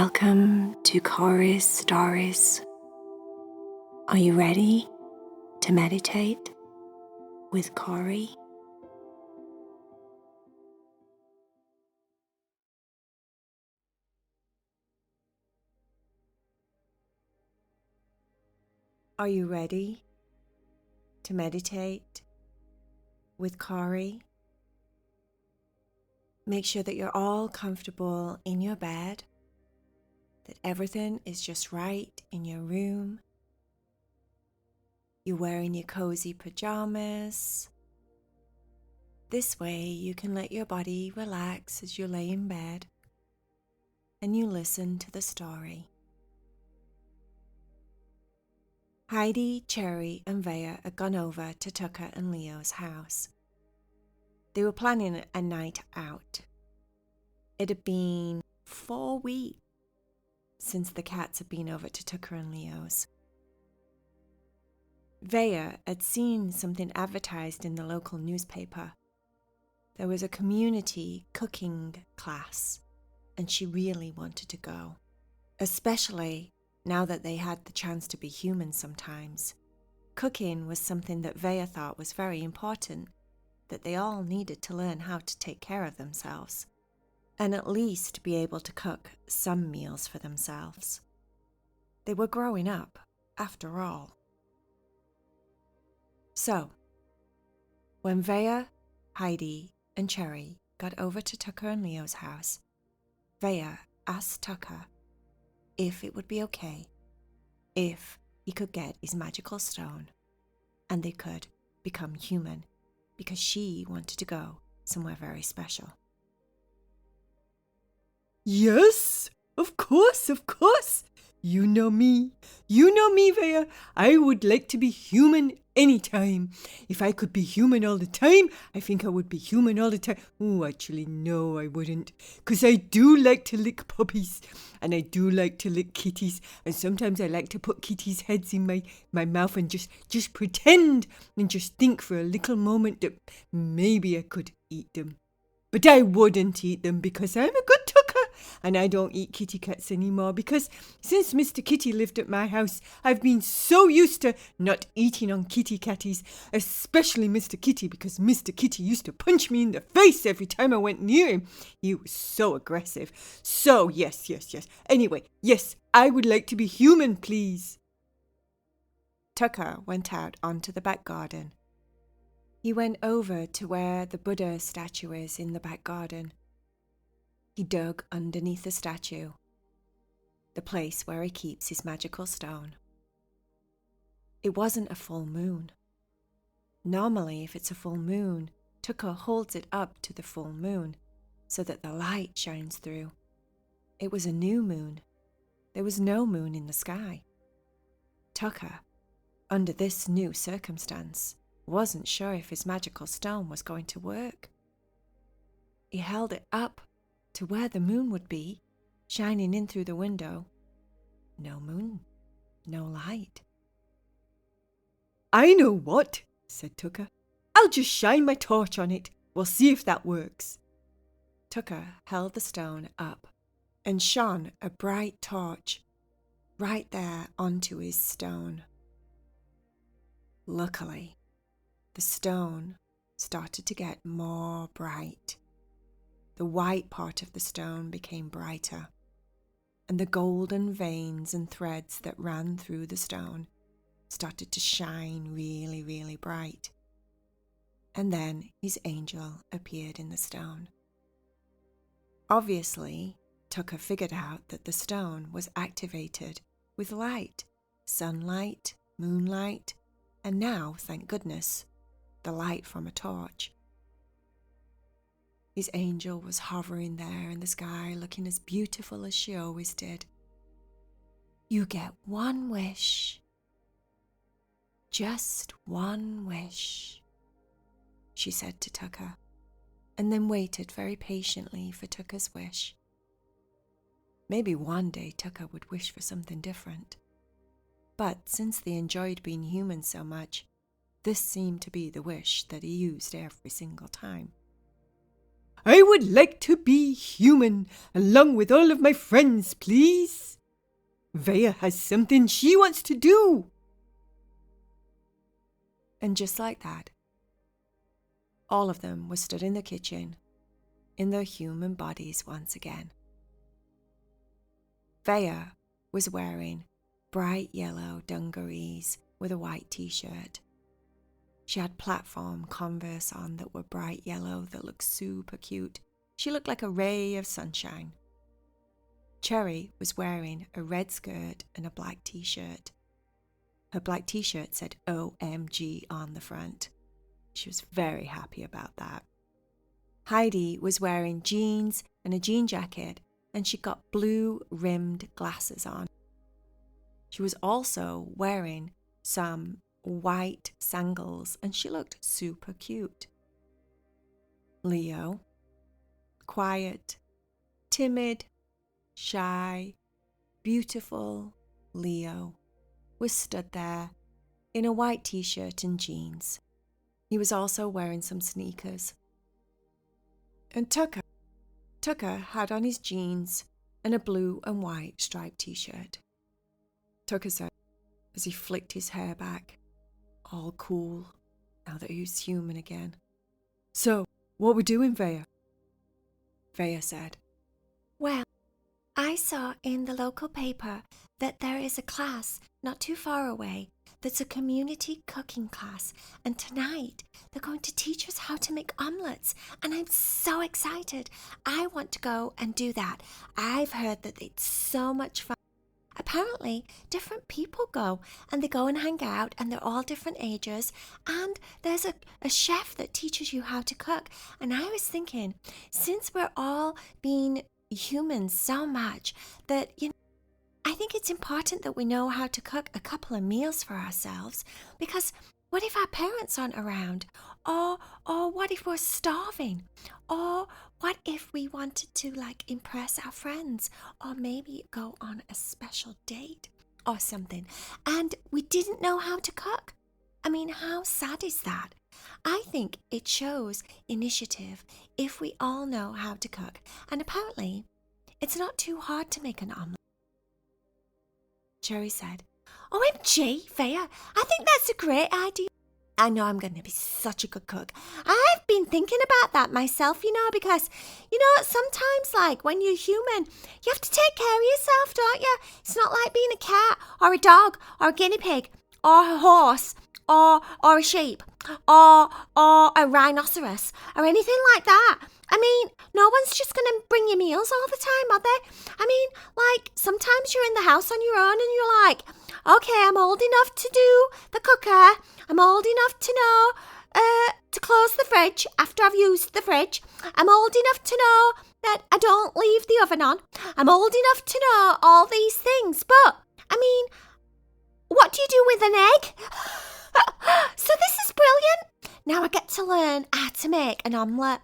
Welcome to Cory's Stories. Are you ready to meditate with Cory? Are you ready to meditate with Cory? Make sure that you're all comfortable in your bed, that everything is just right in your room. You're wearing your cozy pajamas. This way you can let your body relax as you lay in bed and you listen to the story. Heidi, Cherry and Vaya had gone over to Tucker and Leo's house. They were planning a night out. It had been 4 weeks since the cats had been over to Tucker and Leo's. Vaya had seen something advertised in the local newspaper. There was a community cooking class, and she really wanted to go, especially now that they had the chance to be human sometimes. Cooking was something that Vaya thought was very important, that they all needed to learn how to take care of themselves, and at least be able to cook some meals for themselves. They were growing up, after all. So, when Vaya, Heidi, and Cherry got over to Tucker and Leo's house, Vaya asked Tucker if it would be okay if he could get his magical stone and they could become human, because she wanted to go somewhere very special. Yes, of course. You know me, Vaya. I would like to be human anytime. If I could be human all the time, I think I would be human all the time. Oh, actually, no, I wouldn't. Because I do like to lick puppies, and I do like to lick kitties, and sometimes I like to put kitties' heads in my mouth and just pretend and just think for a little moment that maybe I could eat them. But I wouldn't eat them because I'm a good tucker, and I don't eat kitty cats anymore because since Mr. Kitty lived at my house, I've been so used to not eating on kitty catties, especially Mr. Kitty, because Mr. Kitty used to punch me in the face every time I went near him. He was so aggressive. So yes. Anyway, yes, I would like to be human, please. Tucker went out onto the back garden. He went over to where the Buddha statue is in the back garden. He dug underneath the statue, the place where he keeps his magical stone. It wasn't a full moon. Normally, if it's a full moon, Tucker holds it up to the full moon so that the light shines through. It was a new moon. There was no moon in the sky. Tucker, under this new circumstance, wasn't sure if his magical stone was going to work. He held it up to where the moon would be, shining in through the window. No moon, no light. I know what, said Tucker. I'll just shine my torch on it. We'll see if that works. Tucker held the stone up and shone a bright torch right there onto his stone. Luckily, the stone started to get more bright. The white part of the stone became brighter, and the golden veins and threads that ran through the stone started to shine really, really bright. And then his angel appeared in the stone. Obviously, Tucker figured out that the stone was activated with light, sunlight, moonlight, and now, thank goodness, the light from a torch. His angel was hovering there in the sky, looking as beautiful as she always did. You get one wish. Just one wish, she said to Tucker, and then waited very patiently for Tucker's wish. Maybe one day Tucker would wish for something different. But since they enjoyed being human so much, this seemed to be the wish that he used every single time. I would like to be human along with all of my friends, please. Vaya has something she wants to do. And just like that, all of them were stood in the kitchen in their human bodies once again. Vaya was wearing bright yellow dungarees with a white t-shirt. She had platform Converse on that were bright yellow that looked super cute. She looked like a ray of sunshine. Cherry was wearing a red skirt and a black t-shirt. Her black t-shirt said OMG on the front. She was very happy about that. Heidi was wearing jeans and a jean jacket, and she got blue rimmed glasses on. She was also wearing some white sandals, and she looked super cute. Leo, quiet, timid, shy, beautiful Leo, was stood there in a white t-shirt and jeans. He was also wearing some sneakers. And Tucker had on his jeans and a blue and white striped t-shirt. Tucker said, as he flicked his hair back, all cool, now that he was human again. So, what we doing, Vaya? Vaya said, Well, I saw in the local paper that there is a class not too far away that's a community cooking class, and tonight they're going to teach us how to make omelets, and I'm so excited. I want to go and do that. I've heard that it's so much fun. Apparently, different people go, and they go and hang out, and they're all different ages, and there's a chef that teaches you how to cook. And I was thinking, since we're all being humans so much, that, I think it's important that we know how to cook a couple of meals for ourselves, because what if our parents aren't around? Or what if we're starving? Or what if we wanted to impress our friends, or maybe go on a special date or something, and we didn't know how to cook? I mean, how sad is that? I think it shows initiative if we all know how to cook, and apparently it's not too hard to make an omelette. Cherry said, OMG, Vaya, I think that's a great idea. I know I'm going to be such a good cook. I've been thinking about that myself, because, sometimes, when you're human, you have to take care of yourself, don't you? It's not like being a cat or a dog or a guinea pig or a horse or a sheep or a rhinoceros or anything like that. I mean, no one's just going to bring you meals all the time, are they? I mean, sometimes you're in the house on your own and you're like, okay, I'm old enough to do the cooker. I'm old enough to know to close the fridge after I've used the fridge. I'm old enough to know that I don't leave the oven on. I'm old enough to know all these things. But, I mean, what do you do with an egg? So this is brilliant. Now I get to learn how to make an omelette.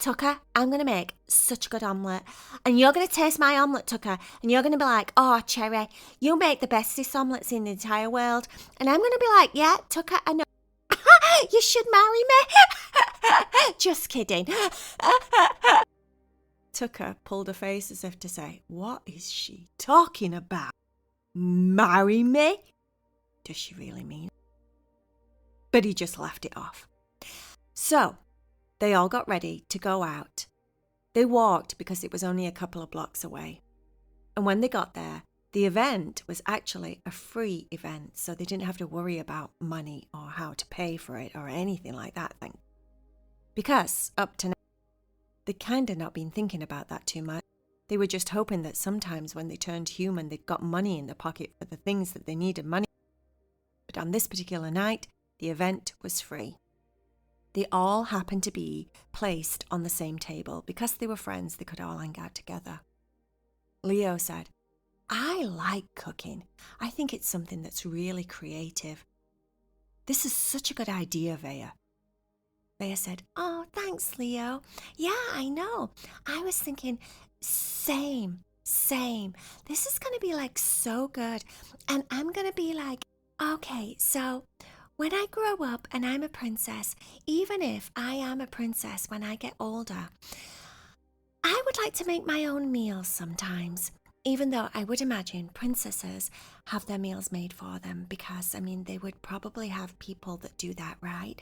Tucker, I'm going to make such a good omelette. And you're going to taste my omelette, Tucker. And you're going to be like, oh, Cherry, you make the bestest omelettes in the entire world. And I'm going to be like, yeah, Tucker, I know. You should marry me. Just kidding. Tucker pulled a face as if to say, what is she talking about? Marry me? Does she really mean it? But he just laughed it off. So, they all got ready to go out. They walked because it was only a couple of blocks away. And when they got there, the event was actually a free event, so they didn't have to worry about money or how to pay for it or anything like that. Because up to now, they'd kind of not been thinking about that too much. They were just hoping that sometimes when they turned human, they'd got money in their pocket for the things that they needed money. But on this particular night, the event was free. They all happened to be placed on the same table. Because they were friends, they could all hang out together. Leo said, I like cooking. I think it's something that's really creative. This is such a good idea, Vaya. Vaya said, oh, thanks, Leo. Yeah, I know. I was thinking, same. This is going to be so good. And I'm going to be like, okay, so when I grow up and I'm a princess, even if I am a princess when I get older, I'd like to make my own meals sometimes, even though I would imagine princesses have their meals made for them because, they would probably have people that do that, right?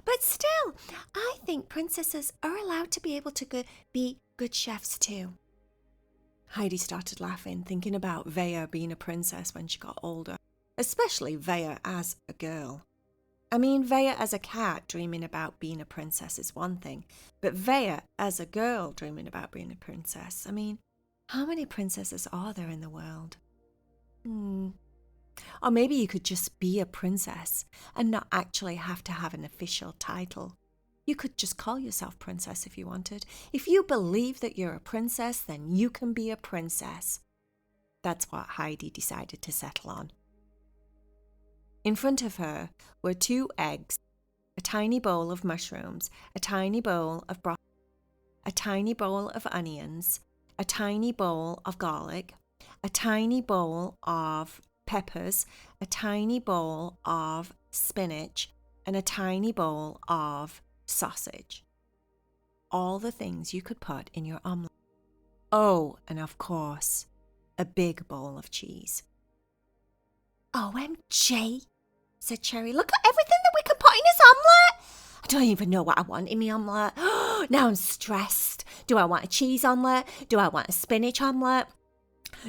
But still, I think princesses are allowed to be able to be good chefs too. Heidi started laughing, thinking about Vaya being a princess when she got older, especially Vaya as a girl. Vaya as a cat dreaming about being a princess is one thing, but Vaya as a girl dreaming about being a princess, how many princesses are there in the world? Or maybe you could just be a princess and not actually have to have an official title. You could just call yourself princess if you wanted. If you believe that you're a princess, then you can be a princess. That's what Heidi decided to settle on. In front of her were 2 eggs, a tiny bowl of mushrooms, a tiny bowl of broccoli, a tiny bowl of onions, a tiny bowl of garlic, a tiny bowl of peppers, a tiny bowl of spinach, and a tiny bowl of sausage. All the things you could put in your omelette. Oh, and of course, a big bowl of cheese. OMG, said Cherry. Look at everything that we can put in his omelette. I don't even know what I want in my omelette. Now I'm stressed. Do I want a cheese omelette? Do I want a spinach omelette?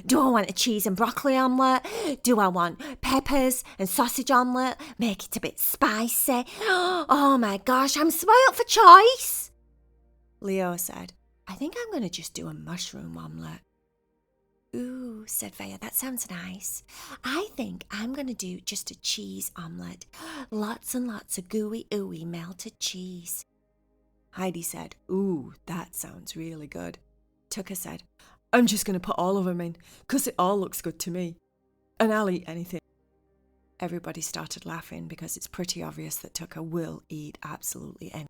Do I want a cheese and broccoli omelette? Do I want peppers and sausage omelette? Make it a bit spicy. Oh my gosh, I'm spoiled for choice. Leo said, I think I'm going to just do a mushroom omelette. Ooh, said Vaya, that sounds nice. I think I'm going to do just a cheese omelette. Lots and lots of gooey, ooey melted cheese. Heidi said, ooh, that sounds really good. Tucker said, I'm just going to put all of them in, 'cause it all looks good to me. And I'll eat anything. Everybody started laughing because it's pretty obvious that Tucker will eat absolutely anything.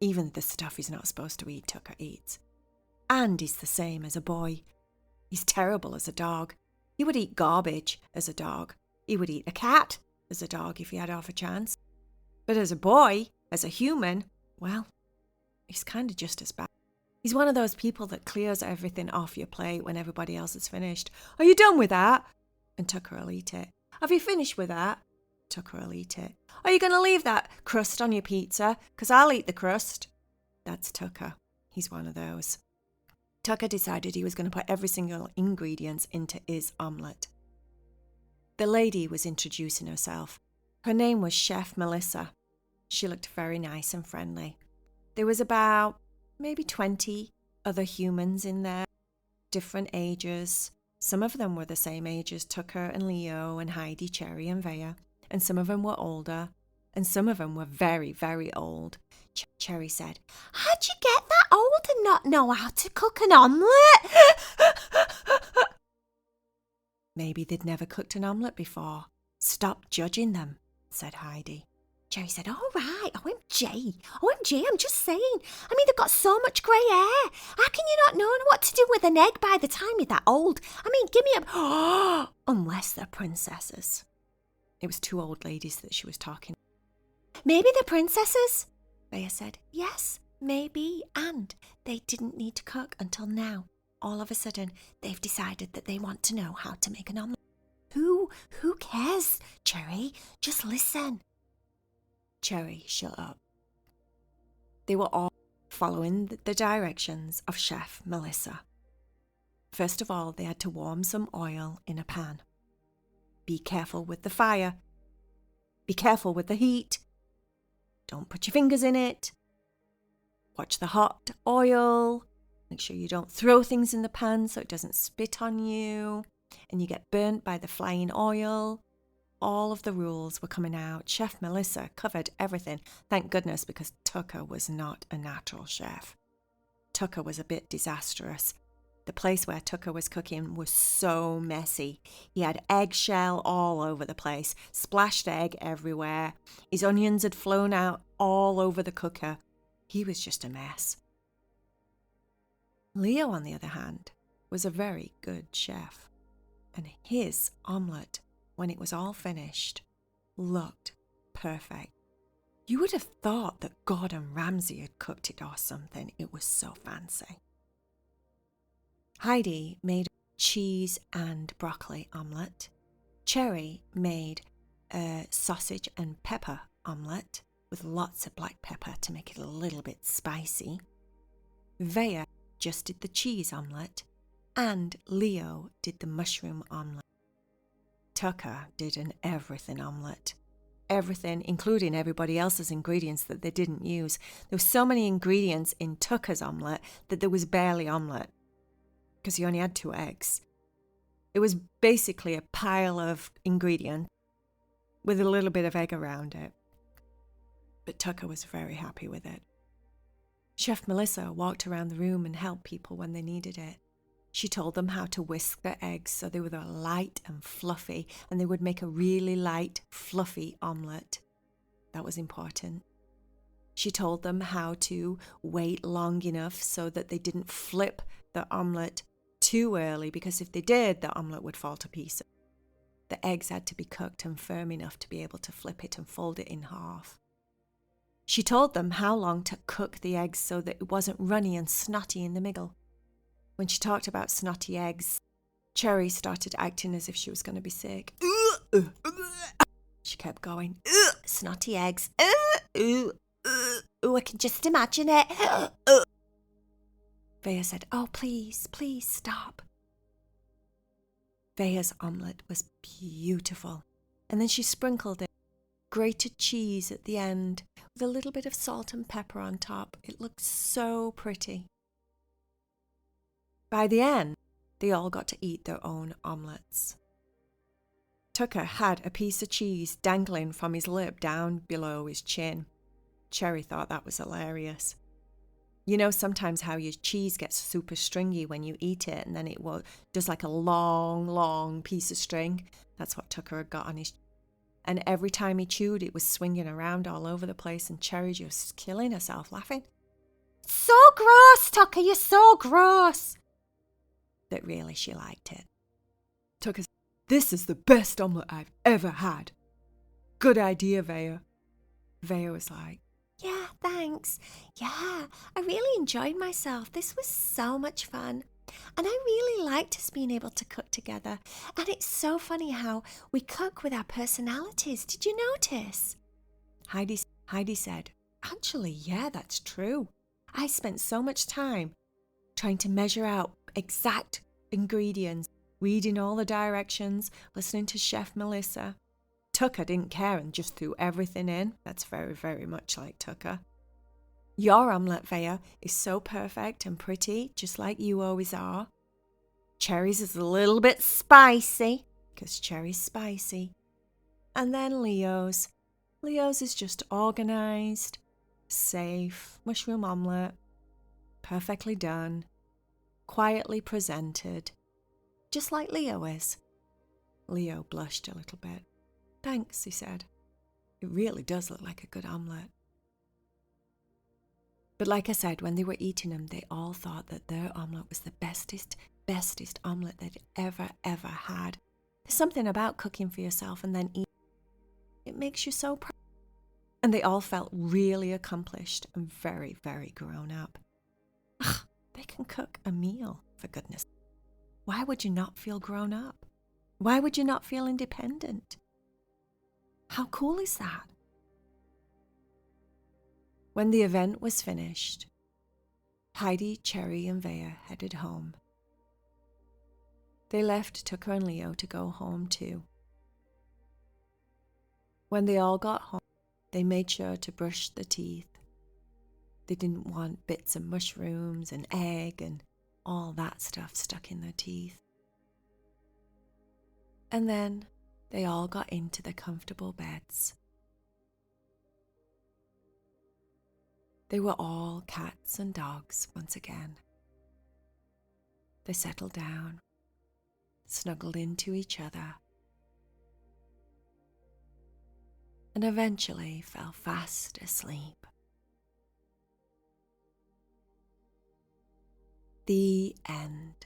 Even the stuff he's not supposed to eat, Tucker eats. And he's the same as a boy. He's terrible as a dog. He would eat garbage as a dog. He would eat a cat as a dog if he had half a chance. But as a boy, as a human, well, he's kind of just as bad. He's one of those people that clears everything off your plate when everybody else is finished. Are you done with that? And Tucker will eat it. Have you finished with that? Tucker will eat it. Are you going to leave that crust on your pizza? 'Cause I'll eat the crust. That's Tucker. He's one of those. Tucker decided he was going to put every single ingredient into his omelette. The lady was introducing herself. Her name was Chef Melissa. She looked very nice and friendly. There was about maybe 20 other humans in there, different ages. Some of them were the same age as Tucker and Leo and Heidi, Cherry and Vaya, and some of them were older, and some of them were very, very old. Cherry said, How'd you get that old and not know how to cook an omelette? Maybe they'd never cooked an omelette before. Stop judging them, said Heidi. Cherry said, all right, OMG, I'm just saying. They've got so much grey hair. How can you not know what to do with an egg by the time you're that old? Give me a... Unless they're princesses. It was 2 old ladies that she was talking. Maybe they're princesses, Vaya said. Yes, maybe. And they didn't need to cook until now. All of a sudden, they've decided that they want to know how to make an omelette. Who cares, Cherry? Just listen. Cherry, shut up. They were all following the directions of Chef Melissa. First of all, they had to warm some oil in a pan. Be careful with the fire. Be careful with the heat. Don't put your fingers in it. Watch the hot oil. Make sure you don't throw things in the pan so it doesn't spit on you and you get burnt by the flying oil. All of the rules were coming out. Chef Melissa covered everything. Thank goodness, because Tucker was not a natural chef. Tucker was a bit disastrous. The place where Tucker was cooking was so messy. He had eggshell all over the place, splashed egg everywhere. His onions had flown out all over the cooker. He was just a mess. Leo, on the other hand, was a very good chef. And his omelette, when it was all finished, looked perfect. You would have thought that Gordon Ramsay had cooked it or something. It was so fancy. Heidi made a cheese and broccoli omelette. Cherry made a sausage and pepper omelette with lots of black pepper to make it a little bit spicy. Vaya just did the cheese omelette, and Leo did the mushroom omelette. Tucker did an everything omelette. Everything, including everybody else's ingredients that they didn't use. There were so many ingredients in Tucker's omelette that there was barely omelette, because he only had 2 eggs. It was basically a pile of ingredients with a little bit of egg around it. But Tucker was very happy with it. Chef Melissa walked around the room and helped people when they needed it. She told them how to whisk their eggs so they were light and fluffy, and they would make a really light, fluffy omelette. That was important. She told them how to wait long enough so that they didn't flip the omelette too early, because if they did, the omelette would fall to pieces. The eggs had to be cooked and firm enough to be able to flip it and fold it in half. She told them how long to cook the eggs so that it wasn't runny and snotty in the middle. When she talked about snotty eggs, Cherry started acting as if she was going to be sick. She kept going, Snotty eggs. I can just imagine it. Vaya said, "Oh, please, please stop." Vaya's omelette was beautiful, and then she sprinkled it grated cheese at the end with a little bit of salt and pepper on top. It looked so pretty. By the end, they all got to eat their own omelettes. Tucker had a piece of cheese dangling from his lip down below his chin. Cherry thought that was hilarious. You know sometimes how your cheese gets super stringy when you eat it, and then it does like a long, long piece of string? That's what Tucker had got on his. And every time he chewed, it was swinging around all over the place, and Cherry just was killing herself laughing. So gross, Tucker, you're so gross. But really, she liked it. Tucker said, "This is the best omelette I've ever had. Good idea, Vaya." Vaya was like, "Yeah, thanks. Yeah, I really enjoyed myself. This was so much fun. And I really liked us being able to cook together. And it's so funny how we cook with our personalities. Did you notice?" Heidi said, "Actually, yeah, that's true. I spent so much time trying to measure out exact ingredients, reading all the directions, listening to Chef Melissa. Tucker didn't care and just threw everything in. That's very, very much like Tucker. Your omelette, Vaya, is so perfect and pretty, just like you always are. Cherry's is a little bit spicy, because Cherry's spicy. And then Leo's. Leo's is just organized, safe, mushroom omelette, perfectly done, quietly presented, just like Leo is." Leo blushed a little bit. "Thanks," he said. "It really does look like a good omelette." But like I said, when they were eating them, they all thought that their omelette was the bestest omelette they'd ever had. There's something about cooking for yourself and then eating. It makes you so proud. And they all felt really accomplished and very, very grown up. Ugh, they can cook a meal, for goodness sake. Why would you not feel grown up? Why would you not feel independent? How cool is that? When the event was finished, Heidi, Cherry, and Vaya headed home. They left Tucker and Leo to go home too. When they all got home, they made sure to brush their teeth. They didn't want bits of mushrooms and egg and all that stuff stuck in their teeth. And then they all got into their comfortable beds. They were all cats and dogs once again. They settled down, snuggled into each other, and eventually fell fast asleep. The end.